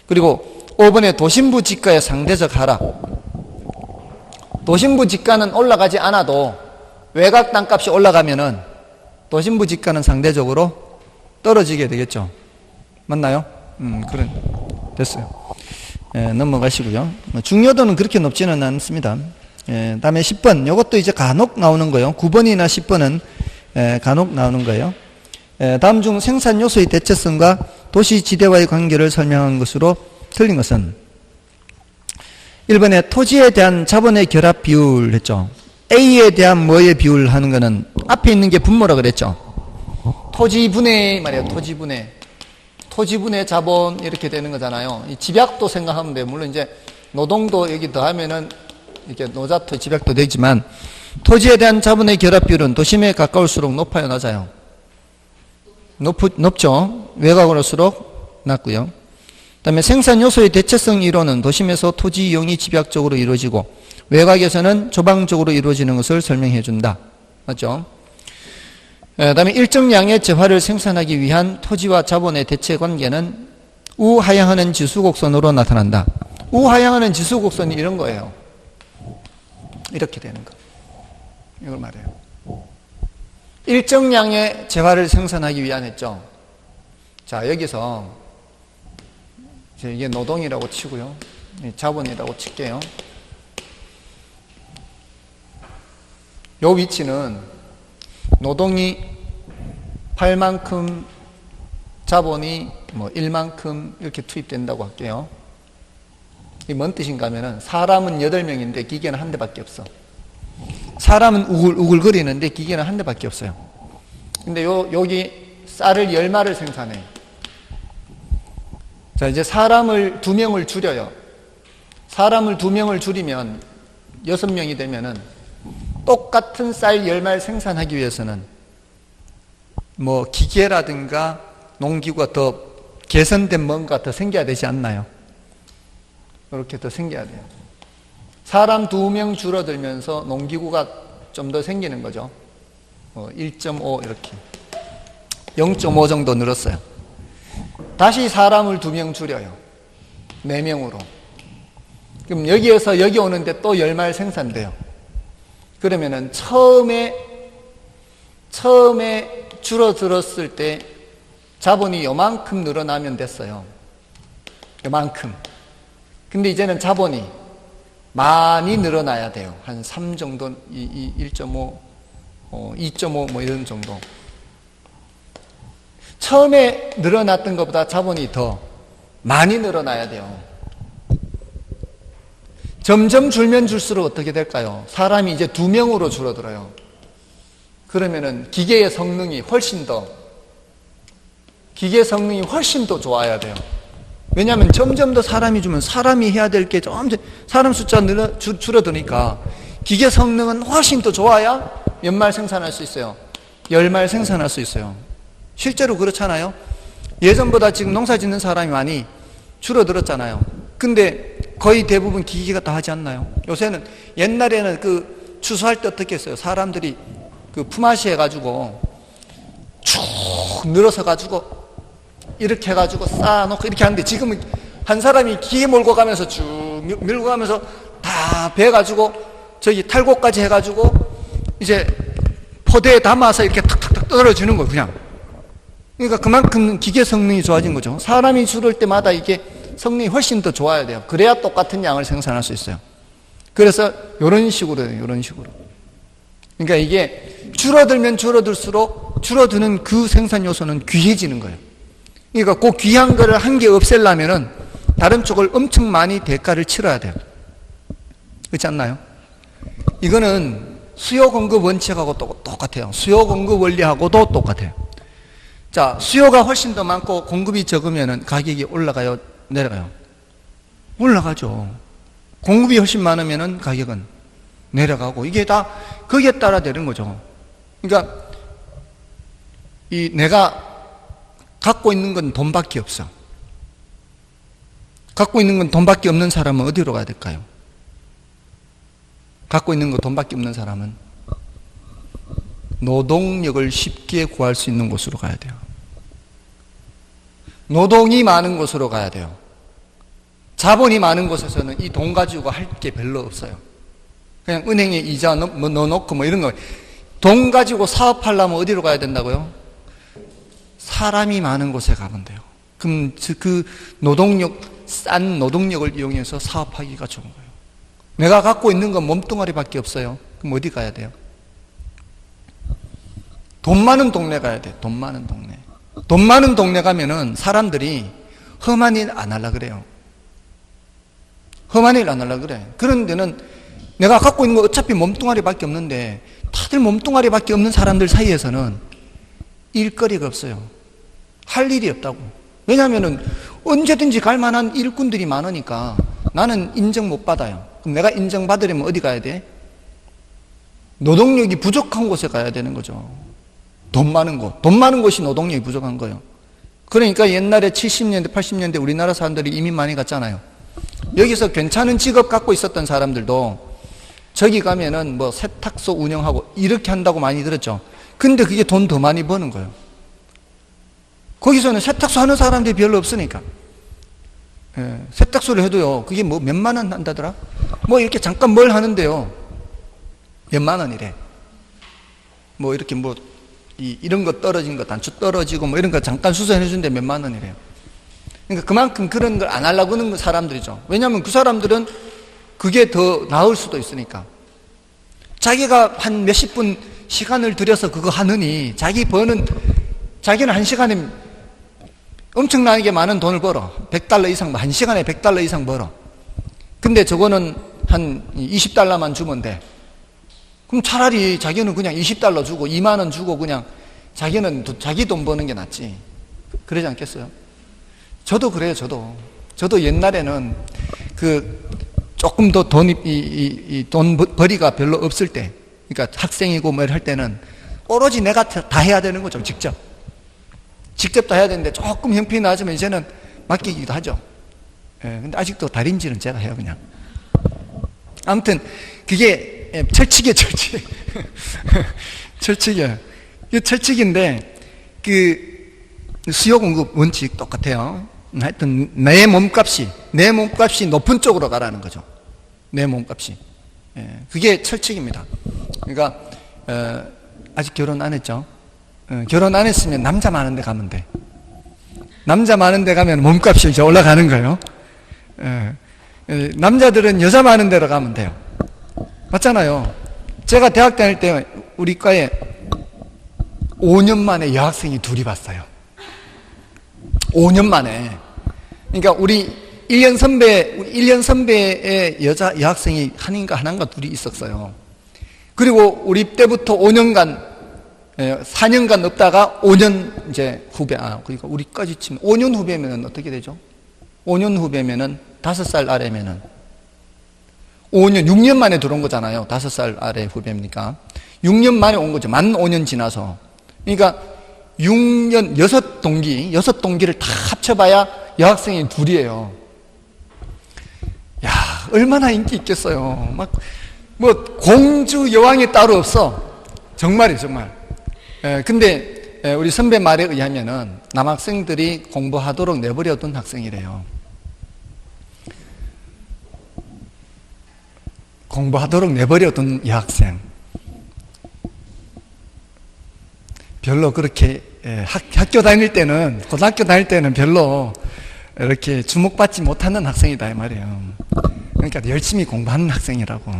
그리고 5번에 도심부 지가의 상대적 하락. 도심부 지가는 올라가지 않아도 외곽 땅값이 올라가면은 도심부 지가는 상대적으로 떨어지게 되겠죠. 맞나요? 그래. 됐어요. 넘어가시고요. 중요도는 그렇게 높지는 않습니다. 다음에 10번. 이것도 이제 간혹 나오는 거예요. 9번이나 10번은 간혹 나오는 거예요. 다음 중 생산 요소의 대체성과 도시 지대와의 관계를 설명한 것으로 틀린 것은 1번에 토지에 대한 자본의 결합 비율 했죠. A에 대한 뭐의 비율 하는 거는 앞에 있는 게 분모라 그랬죠. 토지분해 말이에요. 토지분해 자본 이렇게 되는 거잖아요. 이 집약도 생각하면 돼요. 물론 이제 노동도 여기 더하면은 이렇게 노자토 집약도 되지만 토지에 대한 자본의 결합 비율은 도심에 가까울수록 높아요, 낮아요? 높죠. 외곽으로일수록 낮고요. 그 다음에 생산 요소의 대체성 이론은 도심에서 토지 이용이 집약적으로 이루어지고 외곽에서는 조방적으로 이루어지는 것을 설명해 준다. 맞죠? 그 다음에 일정 양의 재화를 생산하기 위한 토지와 자본의 대체 관계는 우하향하는 지수곡선으로 나타난다. 우하향하는 지수곡선이 이런 거예요. 이렇게 되는 거. 이걸 말해요. 일정 양의 재화를 생산하기 위한 했죠. 자, 여기서 이게 노동이라고 치고요. 자본이라고 칠게요. 요 위치는 노동이 8만큼, 자본이 뭐 1만큼 이렇게 투입된다고 할게요. 이게 뭔 뜻인가 하면은 사람은 8명인데 기계는 한 대밖에 없어. 사람은 우글우글거리는데 기계는 한 대밖에 없어요. 근데 여기 쌀을 10마를 생산해. 자, 이제 사람을 2명을 줄여요. 사람을 2명을 줄이면 6명이 되면은 똑같은 쌀 10말 생산하기 위해서는 뭐 기계라든가 농기구가 더 개선된 뭔가 더 생겨야 되지 않나요? 이렇게 더 생겨야 돼요. 사람 2명 줄어들면서 농기구가 좀 더 생기는 거죠. 1.5 이렇게 0.5 정도 늘었어요. 다시 사람을 2명 줄여요. 4명으로. 그럼 여기에서 여기 오는데 또 10말 생산돼요. 그러면은 처음에 줄어들었을 때 자본이 요만큼 늘어나면 됐어요. 요만큼. 근데 이제는 자본이 많이 늘어나야 돼요. 한 3 정도, 1.5, 2.5 뭐 이런 정도. 처음에 늘어났던 것보다 자본이 더 많이 늘어나야 돼요. 점점 줄면 줄수록 어떻게 될까요? 사람이 이제 2명으로 줄어들어요. 그러면은 기계의 성능이 훨씬 더 좋아야 돼요. 왜냐하면 점점 더 사람이 주면 사람이 해야 될 게 점점 사람 숫자 줄어드니까 기계 성능은 훨씬 더 좋아야 몇 말 생산할 수 있어요? 10말 생산할 수 있어요. 실제로 그렇잖아요. 예전보다 지금 농사 짓는 사람이 많이 줄어들었잖아요. 근데 거의 대부분 기계가 다 하지 않나요? 요새는 옛날에는 그 추수할 때 어떻게 했어요? 사람들이 그 품앗이 해가지고 쭉 늘어서 가지고 이렇게 해가지고 쌓아놓고 이렇게 하는데 지금은 한 사람이 기계 몰고 가면서 쭉 밀고 가면서 다 베가지고 저기 탈곡까지 해가지고 이제 포대에 담아서 이렇게 탁탁탁 떨어지는 거예요, 그냥. 그러니까 그만큼 기계 성능이 좋아진 거죠. 사람이 줄을 때마다 이게 성능이 훨씬 더 좋아야 돼요. 그래야 똑같은 양을 생산할 수 있어요. 그래서 이런 식으로 해요, 이런 식으로. 그러니까 이게 줄어들면 줄어들수록 줄어드는 그 생산 요소는 귀해지는 거예요. 그러니까 그 귀한 거를 한 개 없애려면은 다른 쪽을 엄청 많이 대가를 치러야 돼요. 그렇지 않나요? 이거는 수요 공급 원칙하고 똑같아요. 수요 공급 원리하고도 똑같아요. 자, 수요가 훨씬 더 많고 공급이 적으면은 가격이 올라가요, 내려가요? 올라가죠. 공급이 훨씬 많으면은 가격은 내려가고 이게 다 거기에 따라 되는 거죠. 그러니까 내가 갖고 있는 건 돈밖에 없어. 갖고 있는 건 돈밖에 없는 사람은 어디로 가야 될까요? 갖고 있는 거 돈밖에 없는 사람은 노동력을 쉽게 구할 수 있는 곳으로 가야 돼요. 노동이 많은 곳으로 가야 돼요. 자본이 많은 곳에서는 이 돈 가지고 할 게 별로 없어요. 그냥 은행에 이자 넣어놓고 뭐 이런 거. 돈 가지고 사업하려면 어디로 가야 된다고요? 사람이 많은 곳에 가면 돼요. 그럼 그 싼 노동력을 이용해서 사업하기가 좋은 거예요. 내가 갖고 있는 건 몸뚱아리밖에 없어요. 그럼 어디 가야 돼요? 돈 많은 동네 가야 돼. 돈 많은 동네. 돈 많은 동네 가면은 사람들이 험한 일 안 하려고 그래요. 험한 일 안 하려고 그래. 그런 데는 내가 갖고 있는 거 어차피 몸뚱아리밖에 없는데 다들 몸뚱아리밖에 없는 사람들 사이에서는 일거리가 없어요. 할 일이 없다고. 왜냐하면 언제든지 갈 만한 일꾼들이 많으니까 나는 인정 못 받아요. 그럼 내가 인정받으려면 어디 가야 돼? 노동력이 부족한 곳에 가야 되는 거죠. 돈 많은 곳. 돈 많은 곳이 노동력이 부족한 거예요. 그러니까 옛날에 70년대, 80년대 우리나라 사람들이 이민 많이 갔잖아요. 여기서 괜찮은 직업 갖고 있었던 사람들도 저기 가면은 뭐 세탁소 운영하고 이렇게 한다고 많이 들었죠. 근데 그게 돈 더 많이 버는 거예요. 거기서는 세탁소 하는 사람들이 별로 없으니까. 예, 세탁소를 해도요, 그게 뭐 몇만 원 한다더라? 뭐 이렇게 잠깐 뭘 하는데요. 몇만 원이래. 뭐 이렇게 뭐, 이런 거 떨어진 거, 단추 떨어지고 뭐 이런 거 잠깐 수선해 주는데 몇만 원이래요. 그러니까 그만큼 그런 걸 안 하려고 하는 사람들이죠. 왜냐하면 그 사람들은 그게 더 나을 수도 있으니까. 자기가 한 몇십 분 시간을 들여서 그거 하느니 자기는 한 시간에 엄청나게 많은 돈을 벌어. 100달러 이상, 한 시간에 100달러 이상 벌어. 근데 저거는 한 20달러만 주면 돼. 그럼 차라리 자기는 그냥 20달러 주고 2만 원 주고 그냥 자기는 자기 돈 버는 게 낫지. 그러지 않겠어요? 저도 그래요, 저도 옛날에는 조금 더 돈 벌이가 별로 없을 때, 그러니까 학생이고 뭐 할 때는 오로지 내가 다 해야 되는 거죠, 직접 다 해야 되는데 조금 형편이 나아지면 이제는 맡기기도 하죠. 예, 근데 아직도 다림질은 제가 해요, 그냥. 아무튼, 그게 철칙이에요, 철칙. 철칙이에요. 그 철칙인데, 수요 공급 원칙 똑같아요. 하여튼, 내 몸값이 높은 쪽으로 가라는 거죠. 내 몸값이. 예, 그게 철칙입니다. 그러니까, 아직 결혼 안 했죠? 결혼 안 했으면 남자 많은 데 가면 돼. 남자 많은 데 가면 몸값이 이제 올라가는 거예요. 남자들은 여자 많은 데로 가면 돼요. 맞잖아요. 제가 대학 다닐 때 우리 과에 5년 만에 여학생이 둘이 봤어요. 5년 만에. 그러니까 우리 1년 선배의 여자 여학생이 하나인가 둘이 있었어요. 그리고 우리 때부터 5년간 4년간 없다가 5년 이제 후배, 그러니까 우리까지 치면 5년 후배면은 어떻게 되죠? 5년 후배면은 5살 아래면은 6년 만에 들어온 거잖아요. 5살 아래 후배입니까? 6년 만에 온 거죠. 만 5년 지나서. 그러니까 6년, 6동기를 다 합쳐봐야 여학생이 둘이에요. 야, 얼마나 인기 있겠어요. 공주 여왕이 따로 없어. 정말. 근데 우리 선배 말에 의하면은 남학생들이 공부하도록 내버려둔 학생이래요. 공부하도록 내버려둔 여학생. 별로 그렇게 학교 다닐 때는, 고등학교 다닐 때는 별로 이렇게 주목받지 못하는 학생이다 이 말이에요. 그러니까 열심히 공부하는 학생이라고.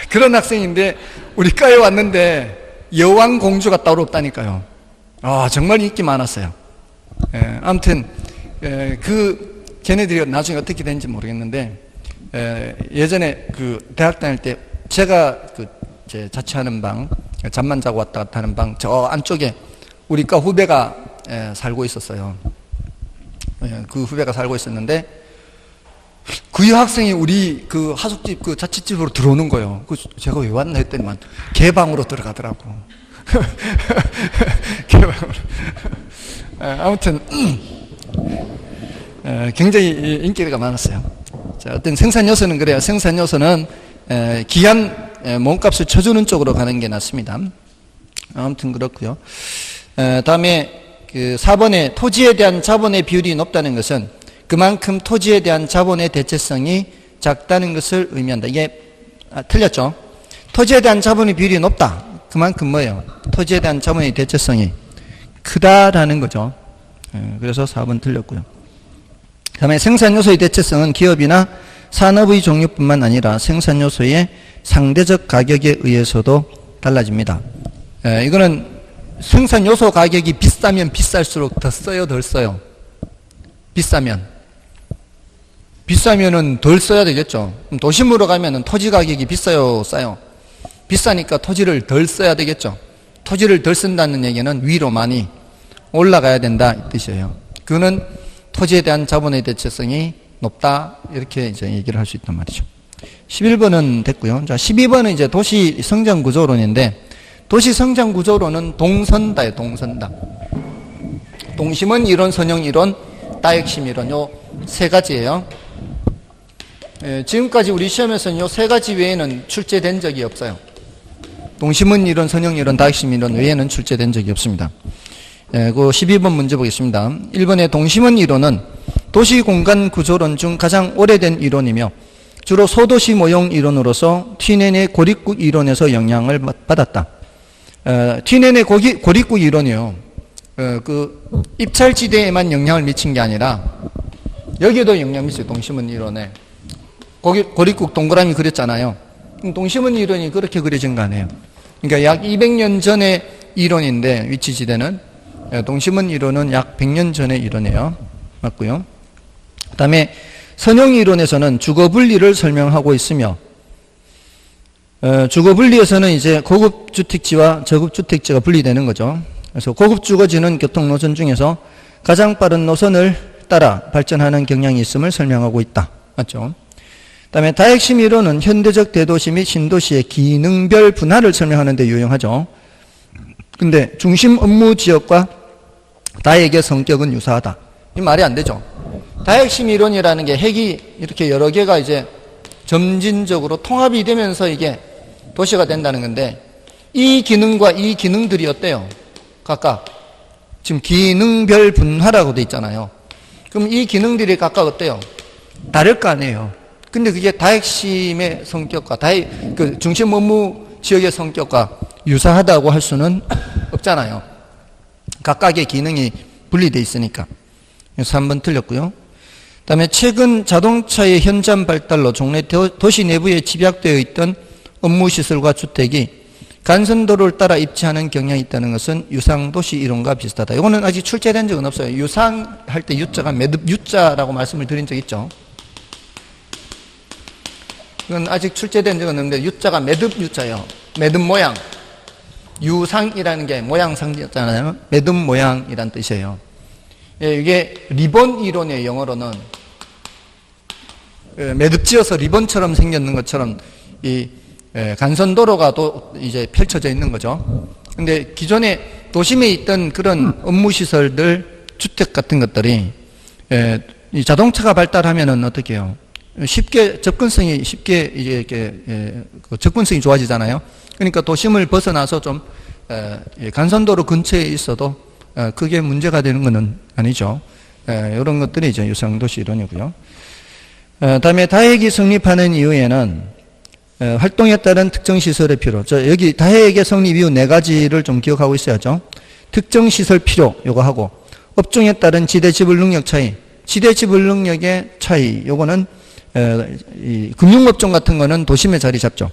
그런 학생인데 우리 과에 왔는데 여왕 공주가 따로 없다니까요. 정말 인기 많았어요. 아무튼 걔네들이 나중에 어떻게 된지 모르겠는데 예전에 대학 다닐 때 제가 제 자취하는 방, 잠만 자고 왔다 갔다 하는 방 저 안쪽에 우리 과 후배가 살고 있었어요. 그 후배가 살고 있었는데 그 여학생이 우리 하숙집 자취집으로 들어오는 거예요. 제가 왜 왔나 했더니만 개방으로 들어가더라고. 개방으로. 아무튼 굉장히 인기가 많았어요. 자, 어떤 생산 요소는 그래요. 생산 요소는 기한 몸값을 쳐주는 쪽으로 가는 게 낫습니다. 아무튼 그렇고요. 다음에 4번에 토지에 대한 자본의 비율이 높다는 것은 그만큼 토지에 대한 자본의 대체성이 작다는 것을 의미한다. 이게 틀렸죠? 토지에 대한 자본의 비율이 높다. 그만큼 뭐예요? 토지에 대한 자본의 대체성이 크다라는 거죠. 그래서 4번 틀렸고요. 다음에 생산요소의 대체성은 기업이나 산업의 종류뿐만 아니라 생산요소의 상대적 가격에 의해서도 달라집니다. 이거는 생산 요소 가격이 비싸면 비쌀수록 더 써요, 덜 써요? 비싸면은 덜 써야 되겠죠. 도심으로 가면은 토지 가격이 비싸요, 싸요? 비싸니까 토지를 덜 써야 되겠죠. 토지를 덜 쓴다는 얘기는 위로 많이 올라가야 된다 이 뜻이에요. 그거는 토지에 대한 자본의 대체성이 높다 이렇게 이제 얘기를 할 수 있단 말이죠. 11번은 됐고요. 자, 12번은 이제 도시 성장 구조론인데, 도시 성장 구조론은 동선다예요, 동선다. 동심원 이론, 선형 이론, 다핵심 이론, 요 세 가지예요. 지금까지 우리 시험에서는 요 세 가지 외에는 출제된 적이 없어요. 동심원 이론, 선형 이론, 다핵심 이론 외에는 출제된 적이 없습니다. 그 12번 문제 보겠습니다. 1번의 동심원 이론은 도시 공간 구조론 중 가장 오래된 이론이며 주로 소도시 모형 이론으로서 튀넨의 고립국 이론에서 영향을 받았다. 튀넨의 고립국 이론이요. 그 입찰지대에만 영향을 미친 게 아니라 여기에도 영향을 미쳐요. 동심원 이론에. 고립국 동그라미 그렸잖아요. 동심원 이론이 그렇게 그려진 거 아니에요. 그러니까 약 200년 전의 이론인데 위치지대는, 동심원 이론은 약 100년 전의 이론이에요. 맞고요. 그 다음에 선형 이론에서는 주거 분리를 설명하고 있으며, 주거 분리에서는 이제 고급 주택지와 저급 주택지가 분리되는 거죠. 그래서 고급 주거지는 교통 노선 중에서 가장 빠른 노선을 따라 발전하는 경향이 있음을 설명하고 있다. 맞죠? 그 다음에 다핵심 이론은 현대적 대도시 및 신도시의 기능별 분할을 설명하는 데 유용하죠. 근데 중심 업무 지역과 다핵의 성격은 유사하다. 이 말이 안 되죠. 다핵심 이론이라는 게 핵이 이렇게 여러 개가 이제 점진적으로 통합이 되면서 이게 도시가 된다는 건데, 이 기능과 이 기능들이 어때요? 각각 지금 기능별 분화라고 돼 있잖아요. 그럼 이 기능들이 각각 어때요? 다를 거 아니에요. 근데 그게 다핵심의 성격과 그 중심 업무 지역의 성격과 유사하다고 할 수는 없잖아요. 각각의 기능이 분리되어 있으니까. 그래서 3번 틀렸고요. 그 다음에 최근 자동차의 현장 발달로 종래 도시 내부에 집약되어 있던 업무시설과 주택이 간선도로를 따라 입지하는 경향이 있다는 것은 유상도시 이론과 비슷하다. 이거는 아직 출제된 적은 없어요. 유상할 때 유자가 매듭 유자라고 말씀을 드린 적 있죠. 이건 아직 출제된 적은 없는데 유자가 매듭 유자예요. 매듭 모양. 유상이라는 게 모양 상징잖아요. 매듭 모양이란 뜻이에요. 이게 리본 이론의 영어로는 매듭 지어서 리본처럼 생겼는 것처럼 이 간선도로가 또 이제 펼쳐져 있는 거죠. 근데 기존에 도심에 있던 그런 업무시설들, 주택 같은 것들이 이 자동차가 발달하면은 어떻게 해요? 쉽게 접근성이 쉽게 이제 이렇게 접근성이 좋아지잖아요. 그러니까 도심을 벗어나서 좀 간선도로 근처에 있어도 크게 문제가 되는 것은 아니죠. 이런 것들이 이제 유상도시 이론이고요. 다음에 다핵이 성립하는 이유에는 활동에 따른 특정 시설의 필요. 여기 다핵의 성립 이유 4가지를 좀 기억하고 있어야죠. 특정 시설 필요, 요거 하고, 업종에 따른 지대 지불 능력 차이, 지대 지불 능력의 차이, 요거는 이 금융업종 같은 거는 도심에 자리 잡죠.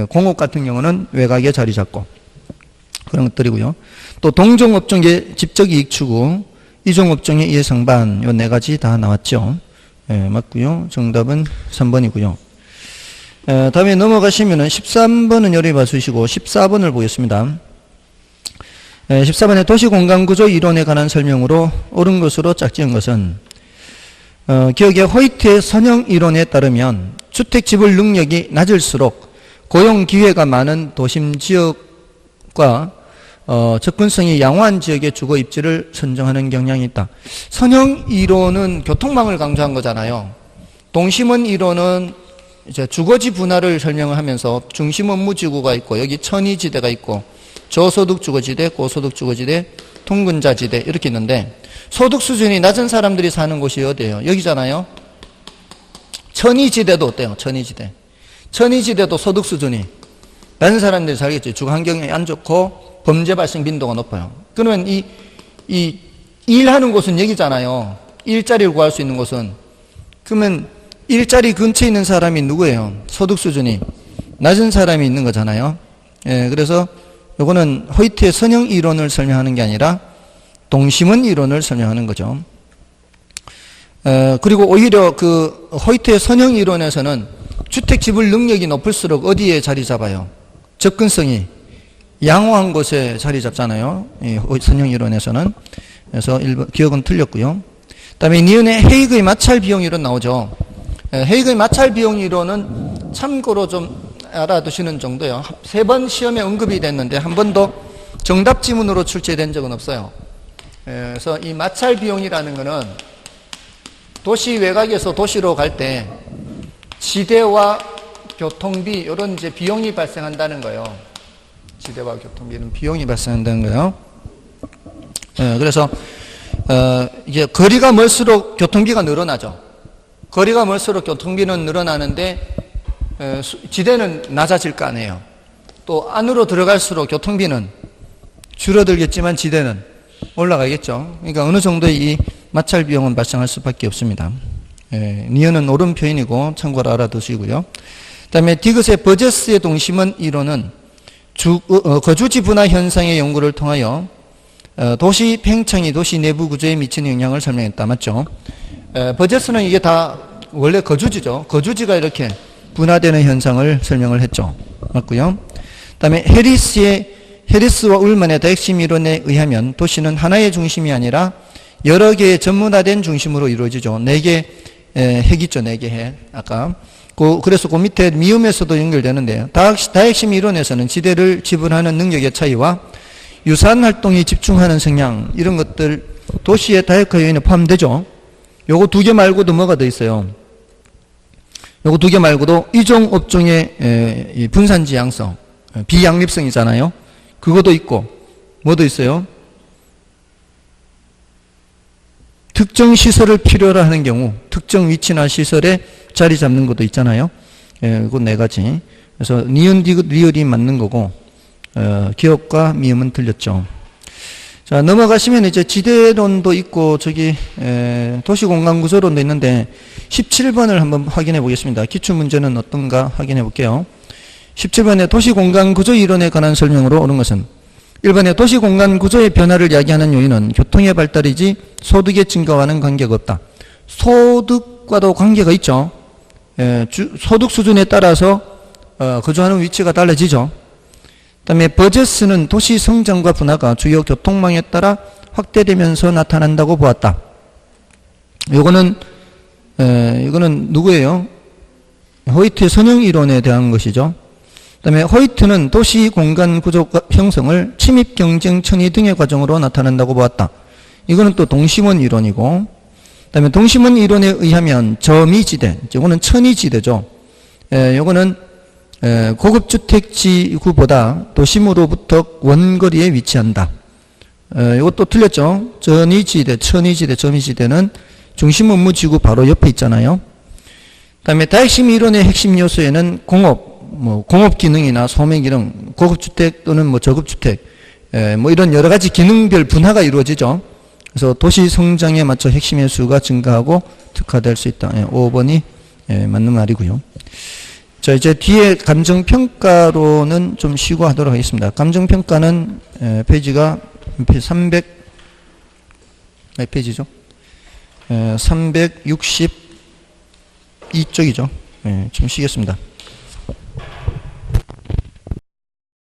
공업 같은 경우는 외곽에 자리 잡고 그런 것들이고요. 또 동종업종의 집적 이익 추구, 이종업종의 이해 상반, 요 4가지 다 나왔죠. 맞고요. 정답은 3번이고요. 다음에 넘어가시면은 13번은 열이 봐주시고 14번을 보겠습니다. 14번의 도시공간구조 이론에 관한 설명으로 옳은 것으로 짝지은 것은 기억에 호이트의 선형 이론에 따르면 주택 지불 능력이 낮을수록 고용 기회가 많은 도심 지역과 접근성이 양호한 지역의 주거 입지를 선정하는 경향이 있다. 선형 이론은 교통망을 강조한 거잖아요. 동심원 이론은 이제 주거지 분할을 설명을 하면서 중심 업무 지구가 있고 여기 천의지대가 있고 저소득 주거지대, 고소득 주거지대, 통근자지대 이렇게 있는데 소득 수준이 낮은 사람들이 사는 곳이 어디예요? 여기잖아요. 천의지대도 어때요? 천의지대. 천의지대도 소득 수준이 낮은 사람들이 살겠죠. 주거 환경이 안 좋고 범죄 발생 빈도가 높아요. 그러면 이 일하는 곳은 여기잖아요. 일자리를 구할 수 있는 곳은. 그러면 일자리 근처에 있는 사람이 누구예요? 소득 수준이 낮은 사람이 있는 거잖아요. 그래서 요거는 호이트의 선형 이론을 설명하는 게 아니라 동심원 이론을 설명하는 거죠. 그리고 오히려 그 호이트의 선형 이론에서는 주택 지불 능력이 높을수록 어디에 자리 잡아요? 접근성이 양호한 곳에 자리 잡잖아요. 이 선형 이론에서는. 그래서 기억은 틀렸고요. 그다음에 니은의 헤이그의 마찰 비용 이론 나오죠. 헤이그의 마찰 비용 이론은 참고로 좀 알아두시는 정도요. 3번 시험에 언급이 됐는데 한 번도 정답 지문으로 출제된 적은 없어요. 그래서 이 마찰 비용이라는 거는 도시 외곽에서 도시로 갈 때 지대와 교통비 이런 이제 비용이 발생한다는 거예요. 지대와 교통비는 비용이 발생한다는 거예요. 그래서 이게 거리가 멀수록 교통비가 늘어나죠. 거리가 멀수록 교통비는 늘어나는데 지대는 낮아질 거 아니에요. 또 안으로 들어갈수록 교통비는 줄어들겠지만 지대는 올라가겠죠. 그러니까 어느 정도의 이 마찰 비용은 발생할 수밖에 없습니다. 니은은 옳은 표현이고 참고로 알아두시고요. 그 다음에 디귿의 버제스의 동심원 이론은 거주지 분화 현상의 연구를 통하여 도시 팽창이 도시 내부 구조에 미치는 영향을 설명했다. 맞죠? 버제스는 이게 다 원래 거주지죠. 거주지가 이렇게 분화되는 현상을 설명을 했죠. 맞고요. 그 다음에 해리스와 울만의 다핵심 이론에 의하면 도시는 하나의 중심이 아니라 여러 개의 전문화된 중심으로 이루어지죠. 4개 핵 있죠. 4개 핵. 아까. 그래서 그 밑에 미음에서도 연결되는데요. 다핵심 이론에서는 지대를 지불하는 능력의 차이와 유사한 활동에 집중하는 성향, 이런 것들 도시의 다핵화 요인에 포함되죠. 요거 2개 말고도 뭐가 더 있어요? 요거 2개 말고도 이종 업종의 분산지향성, 비양립성이잖아요. 그것도 있고, 뭐도 있어요? 특정 시설을 필요로 하는 경우, 특정 위치나 시설에 자리 잡는 것도 있잖아요. 그 4가지. 그래서 니은, 디귿, 리을이 맞는 거고, 기억과 미음은 틀렸죠. 자, 넘어가시면 이제 지대론도 있고, 도시공간구조론도 있는데, 17번을 한번 확인해 보겠습니다. 기출문제는 어떤가 확인해 볼게요. 17번에 도시공간구조 이론에 관한 설명으로 옳은 것은 1번에 도시공간구조의 변화를 야기하는 요인은 교통의 발달이지 소득의 증가와는 관계가 없다. 소득과도 관계가 있죠. 소득 수준에 따라서 거주하는 위치가 달라지죠. 그 다음에 버제스는 도시 성장과 분화가 주요 교통망에 따라 확대되면서 나타난다고 보았다. 이거는 누구예요? 호이트의 선형 이론에 대한 것이죠. 그 다음에 호이트는 도시 공간 구조 형성을 침입 경쟁 천위 등의 과정으로 나타난다고 보았다. 이거는 또 동심원 이론이고, 그 다음에 동심원 이론에 의하면 저미지대, 이거는 천위지대죠. 이거는 고급주택지구보다 도심으로부터 원거리에 위치한다. 이것도 틀렸죠. 전위지대, 천위지대, 저미지대는 중심 업무지구 바로 옆에 있잖아요. 그 다음에 다핵심 이론의 핵심 요소에는 공업 기능이나 소매 기능, 고급주택 또는 저급주택, 이런 여러 가지 기능별 분화가 이루어지죠. 그래서 도시 성장에 맞춰 핵심의 수가 증가하고 특화될 수 있다. 5번이 맞는 말이고요. 자, 이제 뒤에 감정평가로는 좀 쉬고 하도록 하겠습니다. 감정평가는 페이지가 300, 몇 페이지죠? 362쪽이죠. 좀 쉬겠습니다.